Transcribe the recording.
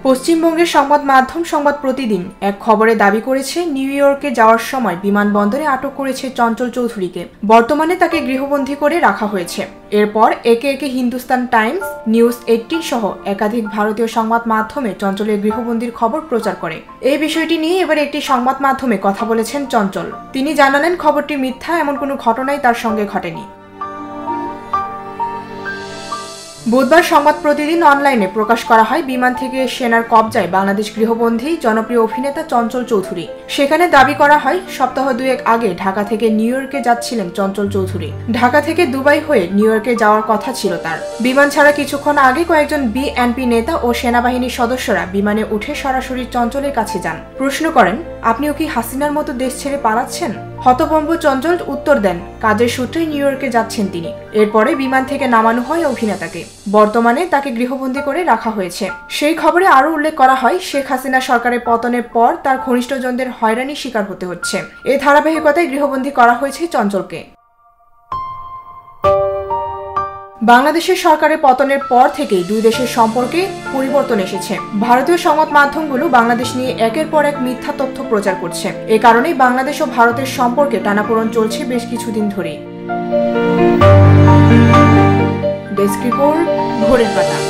পশ্চিমবঙ্গের সংবাদ মাধ্যম সংবাদ প্রতিদিন এক খবরে দাবি করেছে নিউ ইয়র্কে যাওয়ার সময় বিমানবন্দরে আটক করেছে চঞ্চল চৌধুরীকে। বর্তমানে তাকে গৃহবন্দী করে রাখা হয়েছে। এরপর একে একে হিন্দুস্তান টাইমস, নিউজ 18 সহ একাধিক ভারতীয় সংবাদ মাধ্যমে চঞ্চলের গৃহবন্দীর খবর প্রচার করে। এই বিষয়টি নিয়ে এবার একটি সংবাদ মাধ্যমে কথা বলেছেন চঞ্চল। তিনি জানালেন, খবরটি মিথ্যা, এমন কোনো ঘটনাই তার সঙ্গে ঘটেনি। বুধবার সংবাদ প্রতিদিন অনলাইনে প্রকাশ করা হয় বিমান থেকে সেনার কবজায় বাংলাদেশ গৃহবন্দী জনপ্রিয় অভিনেতা চঞ্চল চৌধুরী। সেখানে দাবি করা হয় সপ্তাহ দুয়েক আগে ঢাকা থেকে নিউ ইয়র্কে যাচ্ছিলেন চঞ্চল চৌধুরী। ঢাকা থেকে দুবাই হয়ে নিউ ইয়র্কে যাওয়ার কথা ছিল তার। বিমান ছাড়া কিছুক্ষণ আগে কয়েকজন বিএনপি নেতা ও সেনাবাহিনীর সদস্যরা বিমানে উঠে সরাসরি চঞ্চলের কাছে যান। প্রশ্ন করেন, আপনিও কি হাসিনার মতো দেশ ছেড়ে পালাচ্ছেন? হতভম্ব চঞ্চল উত্তর দেন, কাজের সূত্রে নিউ ইয়র্কে যাচ্ছেন তিনি। এরপরে বিমান থেকে নামানো হয় অভিনেতাকে। বর্তমানে তাকে গৃহবন্দী করে রাখা হয়েছে। সেই খবরে আরও উল্লেখ করা হয়, শেখ হাসিনা সরকারের পতনের পর তার ঘনিষ্ঠজনদের হয়রানির শিকার হতে হচ্ছে। এই ধারাবাহিকতায় গৃহবন্দী করা হয়েছে চঞ্চলকে। বাংলাদেশের সরকারের পতনের পর থেকেই দুই দেশের সম্পর্কে পরিবর্তন এসেছে। ভারতীয় সংবাদ মাধ্যমগুলো বাংলাদেশ নিয়ে একের পর এক মিথ্যা তথ্য প্রচার করছে। এ কারণেই বাংলাদেশ ও ভারতের সম্পর্কে টানাপোড়েন চলছে বেশ কিছুদিন ধরেই। ডেস্ক রিপোর্ট, ভোরের পাতা।